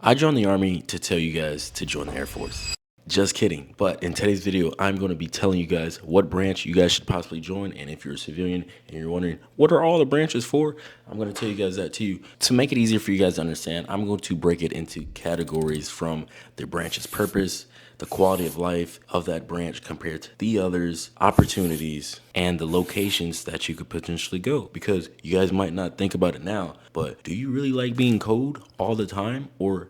I joined the Army to tell you guys to join the Air Force. Just kidding. But in today's video, I'm going to be telling you guys what branch you guys should possibly join. And if you're a civilian and you're wondering, what are all the branches for? I'm going to tell you guys that too. To make it easier for you guys to understand, I'm going to break it into categories from the branch's purpose, the quality of life of that branch compared to the others, opportunities, and the locations that you could potentially go. Because you guys might not think about it now, but do you really like being cold all the time? Or,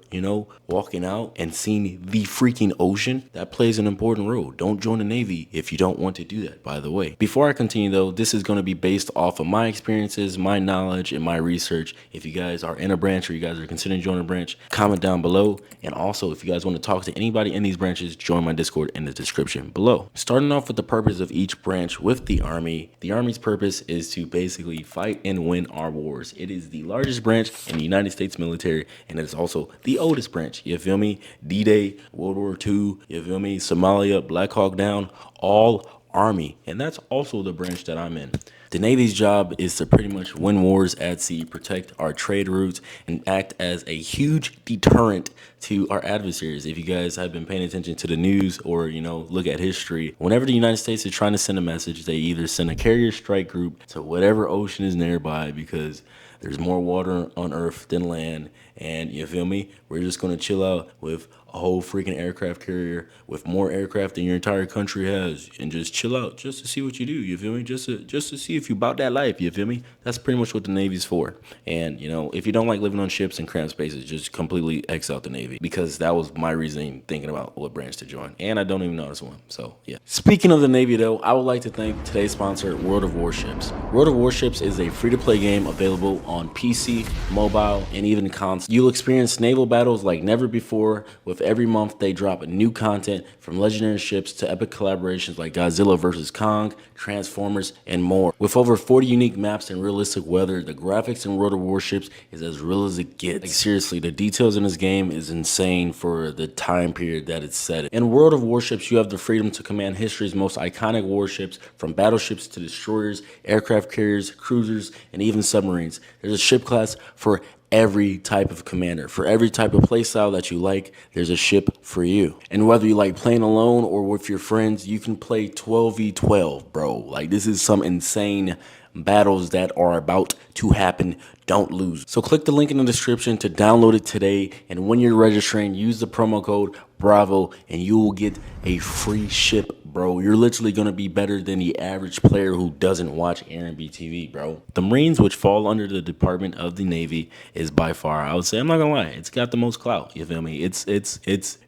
walking out and seeing the freaking ocean? That plays an important role. Don't join the Navy if you don't want to do that, by the way. Before I continue though, this is going to be based off of my experiences, my knowledge, and my research. If you guys are in a branch or you guys are considering joining a branch, comment down below. And also, if you guys want to talk to anybody in these branches, join my Discord in the description below. Starting off with the purpose of each branch with the Army. The Army's purpose is to basically fight and win our wars. It is the largest branch in the United States military, and it is also the oldest branch. You feel me? D-Day, World War II, you feel me? Somalia, Black Hawk Down, all Army. And that's also the branch that I'm in. The Navy's job is to pretty much win wars at sea, protect our trade routes, and act as a huge deterrent to our adversaries. If you guys have been paying attention to the news or, look at history, whenever the United States is trying to send a message, they either send a carrier strike group to whatever ocean is nearby because there's more water on Earth than land. And you feel me? We're just going to chill out with a whole freaking aircraft carrier with more aircraft than your entire country has and just chill out just to see what you do. You feel me? Just to see if you about that life. You feel me? That's pretty much what the Navy's for. And, if you don't like living on ships and cramped spaces, just completely X out the Navy, because that was my reasoning thinking about what branch to join. And I don't even know this one. So, yeah. Speaking of the Navy, though, I would like to thank today's sponsor, World of Warships. World of Warships is a free-to-play game available on PC, mobile, and even console. You'll experience naval battles like never before. With every month, they drop new content from legendary ships to epic collaborations like Godzilla vs. Kong, Transformers, and more. With over 40 unique maps and realistic weather, the graphics in World of Warships is as real as it gets. Like, seriously, the details in this game is insane for the time period that it's set in. In World of Warships, you have the freedom to command history's most iconic warships, from battleships to destroyers, aircraft carriers, cruisers, and even submarines. There's a ship class for every type of commander. For every type of playstyle that you like, there's a ship for you. And whether you like playing alone or with your friends, you can play 12v12, bro. Like, this is some insane battles that are about to happen. Don't lose. So click the link in the description to download it today, and when you're registering, use the promo code BRAVO and you will get a free ship, bro. You're literally going to be better than the average player who doesn't watch R&B TV, bro. The Marines, which fall under the Department of the Navy, is by far, I would say, I'm not gonna lie, it's got the most clout. You feel me? It's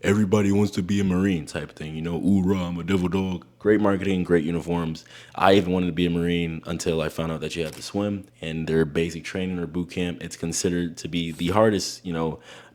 everybody wants to be a Marine type thing, Oorah, I'm a devil dog. Great marketing, great uniforms. I even wanted to be a Marine until I found out that you have to swim, and their basic training or boot camp, it's considered to be the hardest,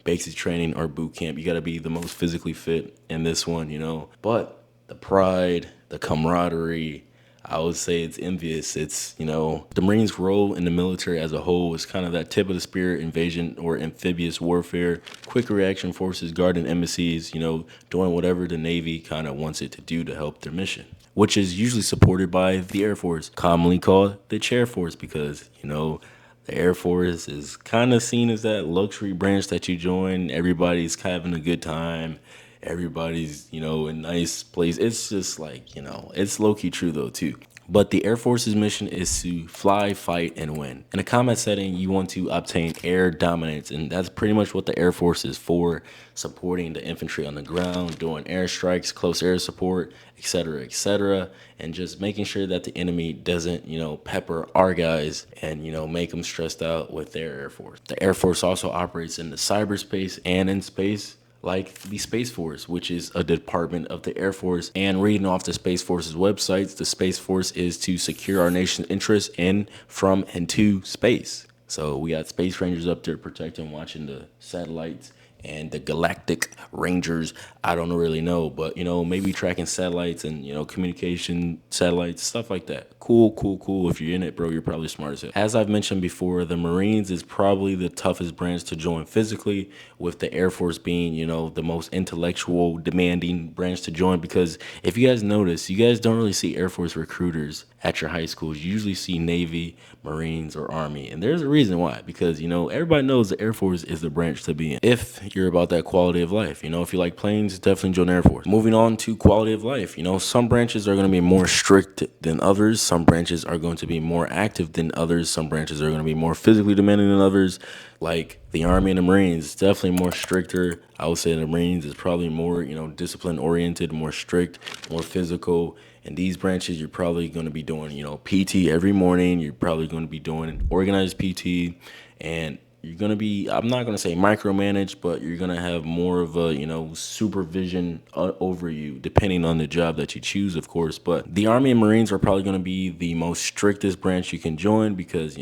basic training or boot camp. You got to be the most physically fit in this one, But the pride, the camaraderie, I would say it's envious. It's, the Marines' role in the military as a whole is kind of that tip of the spear invasion or amphibious warfare, quick reaction forces guarding embassies, doing whatever the Navy kind of wants it to do to help their mission, which is usually supported by the Air Force, commonly called the Chair Force, because, the Air Force is kind of seen as that luxury branch that you join. Everybody's having a good time. Everybody's, in nice place. It's just like, it's low-key true though too. But the Air Force's mission is to fly, fight, and win. In a combat setting, you want to obtain air dominance, and that's pretty much what the Air Force is for, supporting the infantry on the ground, doing airstrikes, close air support, etc., and just making sure that the enemy doesn't, pepper our guys and, make them stressed out with their Air Force. The Air Force also operates in the cyberspace and in space, like the Space Force, which is a department of the Air Force. And reading off the Space Force's websites, the Space Force is to secure our nation's interests in, from, and to space. So we got Space Rangers up there protecting, watching the satellites, and the Galactic Rangers, I don't really know, but, maybe tracking satellites and, communication satellites, stuff like that. Cool. If you're in it, bro, you're probably smart as hell. As I've mentioned before, the Marines is probably the toughest branch to join physically, with the Air Force being, the most intellectual, demanding branch to join, because if you guys notice, you guys don't really see Air Force recruiters at your high schools. You usually see Navy, Marines, or Army, and there's a reason why, because, everybody knows the Air Force is the branch to be in. If, you're about that quality of life. If you like planes, definitely join the Air Force. Moving on to quality of life, some branches are going to be more strict than others. Some branches are going to be more active than others. Some branches are going to be more physically demanding than others. Like the Army and the Marines, definitely more stricter. I would say the Marines is probably more, discipline oriented, more strict, more physical. And these branches, you're probably going to be doing, PT every morning. You're probably going to be doing organized PT, and you're going to be, I'm not going to say micromanaged, but you're going to have more of a, supervision over you, depending on the job that you choose, of course. But the Army and Marines are probably going to be the most strictest branch you can join because,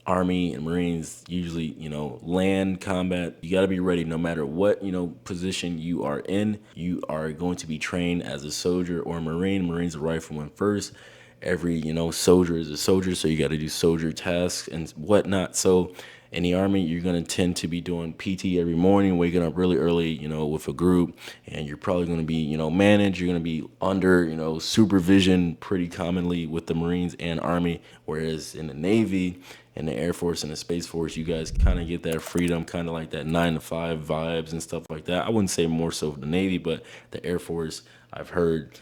Army and Marines usually, land combat. You got to be ready no matter what, position you are in. You are going to be trained as a soldier or a Marine. Marine's a rifleman first. Every, soldier is a soldier, so you got to do soldier tasks and whatnot. So in the Army, you're going to tend to be doing PT every morning, waking up really early, with a group, and you're probably going to be, managed. You're going to be under, supervision pretty commonly with the Marines and Army, whereas in the Navy and the Air Force and the Space Force, you guys kind of get that freedom, kind of like that 9 to 5 vibes and stuff like that. I wouldn't say more so the Navy, but the Air Force, I've heard,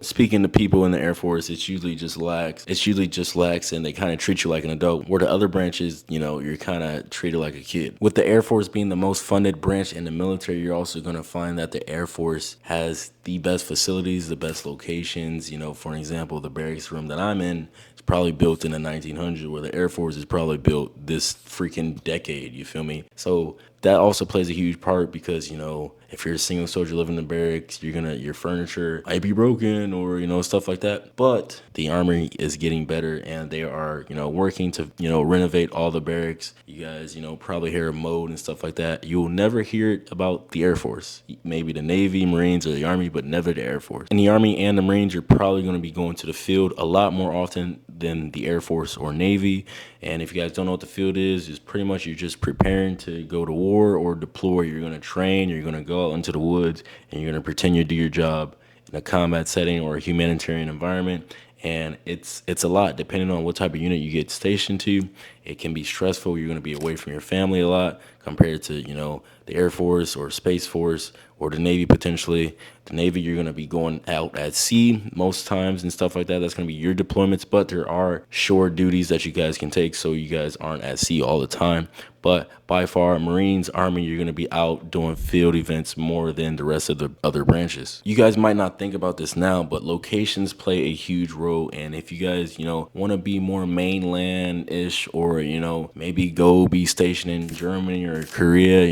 speaking to people in the Air Force, it's usually just lax. And they kind of treat you like an adult. Where the other branches, you're kind of treated like a kid. With the Air Force being the most funded branch in the military, you're also going to find that the Air Force has the best facilities, the best locations. For an example, the barracks room that I'm in is probably built in the 1900s, where the Air Force is probably built this freaking decade. You feel me? So that also plays a huge part because, if you're a single soldier living in the barracks, your furniture might be broken or, stuff like that. But the Army is getting better and they are, working to, renovate all the barracks. You guys, probably hear mode and stuff like that. You'll never hear it about the Air Force, maybe the Navy, Marines, or the Army, but never the Air Force. In the Army and the Marines, you're probably going to be going to the field a lot more often than the Air Force or Navy. And if you guys don't know what the field is pretty much you're just preparing to go to war or deploy. You're going to train, you're going to go out into the woods, and you're going to pretend you do your job in a combat setting or a humanitarian environment. And it's a lot depending on what type of unit you get stationed to. It can be stressful. You're going to be away from your family a lot compared to, the Air Force or Space Force or the Navy potentially. The Navy, you're going to be going out at sea most times and stuff like that. That's going to be your deployments, but there are shore duties that you guys can take so you guys aren't at sea all the time. But by far, Marines, Army, you're going to be out doing field events more than the rest of the other branches. You guys might not think about this now, but locations play a huge role. And if you guys, want to be more mainland-ish or, maybe go be stationed in Germany or Korea,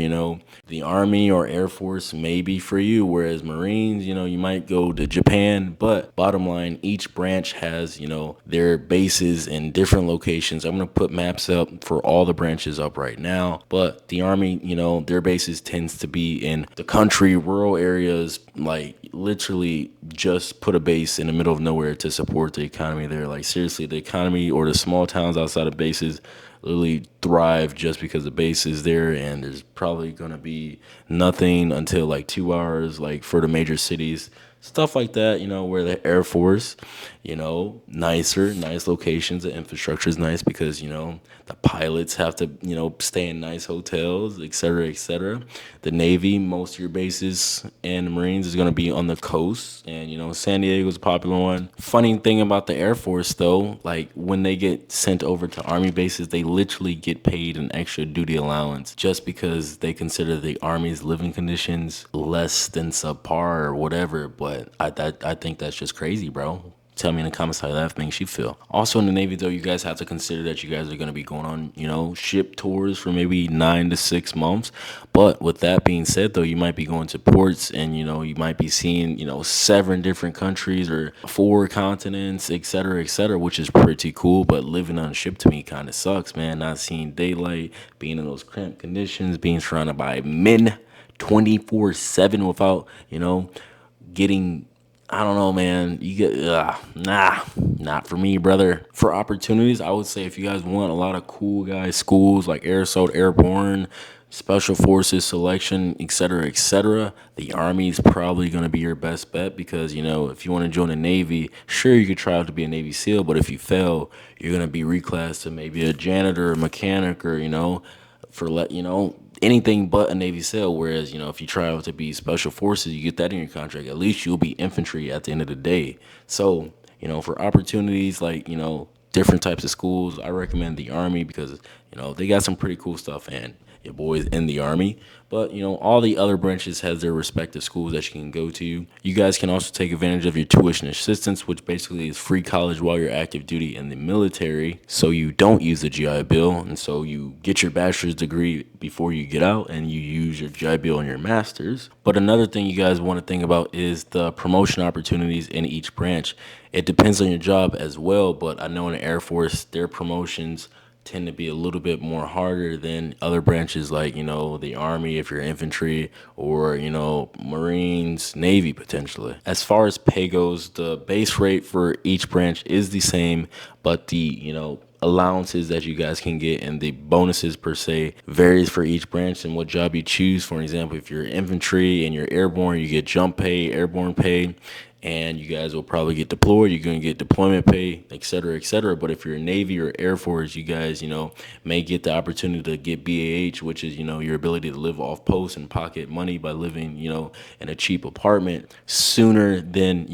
the Army or Air Force may be for you. Whereas Marines, you might go to Japan. But bottom line, each branch has, their bases in different locations. I'm going to put maps up for all the branches up right now. But the Army, their bases tends to be in the country, rural areas, like literally just put a base in the middle of nowhere to support the economy there. Like seriously, the economy or the small towns outside of bases literally thrive just because the base is there, and there's probably going to be nothing until like 2 hours, like for the major cities. Stuff like that, where the Air Force, nice locations. The infrastructure is nice because, the pilots have to, stay in nice hotels, et cetera, et cetera. The Navy, most of your bases and the Marines is going to be on the coast. And, San Diego's a popular one. Funny thing about the Air Force, though, like when they get sent over to Army bases, they literally get paid an extra duty allowance just because they consider the Army's living conditions less than subpar or whatever. But I think that's just crazy, bro. Tell me in the comments how that makes you feel. Also in the Navy, though, you guys have to consider that you guys are going to be going on, ship tours for maybe 9 to 6 months. But with that being said, though, you might be going to ports and, you might be seeing, 7 different countries or 4 continents, et cetera, which is pretty cool. But living on a ship to me kind of sucks, man. Not seeing daylight, being in those cramped conditions, being surrounded by men 24/7 without, getting, I don't know, man. You get, not for me, brother. For opportunities, I would say if you guys want a lot of cool guys, schools like Air Assault, Airborne, Special Forces, Selection, et cetera, the Army is probably going to be your best bet because, if you want to join the Navy, sure, you could try out to be a Navy SEAL, but if you fail, you're going to be reclassed to maybe a janitor, a mechanic, or, anything but a Navy SEAL. Whereas, if you try out to be Special Forces, you get that in your contract. At least you'll be infantry at the end of the day. So, for opportunities like, different types of schools, I recommend the Army because, they got some pretty cool stuff, and your boys in the Army. But, all the other branches has their respective schools that you can go to. You guys can also take advantage of your tuition assistance, which basically is free college while you're active duty in the military. So you don't use the GI Bill. And so you get your bachelor's degree before you get out and you use your GI Bill on your master's. But another thing you guys want to think about is the promotion opportunities in each branch. It depends on your job as well, but I know in the Air Force, their promotions tend to be a little bit more harder than other branches like, the Army if you're infantry, or, Marines, Navy potentially. As far as pay goes, the base rate for each branch is the same, but the, allowances that you guys can get and the bonuses per se varies for each branch and what job you choose. For example, if you're infantry and you're airborne, you get jump pay, airborne pay, and you guys will probably get deployed. You're going to get deployment pay, et cetera, et cetera. But if you're Navy or Air Force, you guys, may get the opportunity to get BAH, which is, your ability to live off post and pocket money by living, in a cheap apartment sooner than,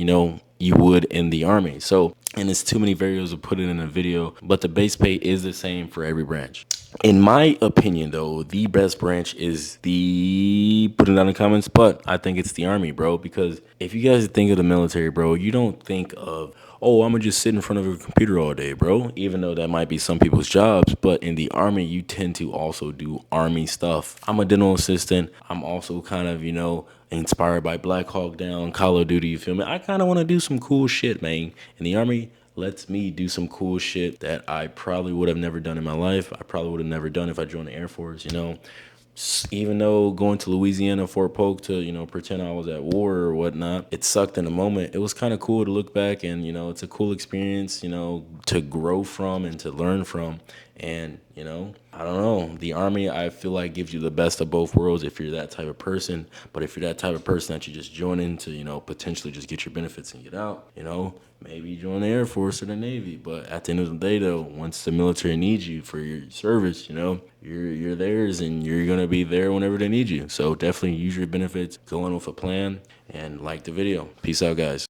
you would in the Army. So, and it's too many variables to put it in a video, but the base pay is the same for every branch. In my opinion, though, the best branch is put it down in the comments, but I think it's the Army, bro, because if you guys think of the military, bro, you don't think of, oh, I'm gonna just sit in front of a computer all day, bro, even though that might be some people's jobs. But in the Army, you tend to also do Army stuff. I'm a dental assistant. I'm also kind of, inspired by Black Hawk Down, Call of Duty, you feel me? I kind of want to do some cool shit, man. In the Army, lets me do some cool shit that I probably would have never done in my life. I probably would have never done if I joined the Air Force, Even though going to Louisiana, Fort Polk to, pretend I was at war or whatnot, it sucked in the moment. It was kind of cool to look back and, it's a cool experience, to grow from and to learn from. And, I don't know, the Army, I feel like gives you the best of both worlds if you're that type of person. But if you're that type of person that you just join in to, potentially just get your benefits and get out, maybe you join the Air Force or the Navy. But at the end of the day, though, once the military needs you for your service, you're theirs and you're going to be there whenever they need you. So definitely use your benefits, go in with a plan, and like the video. Peace out, guys.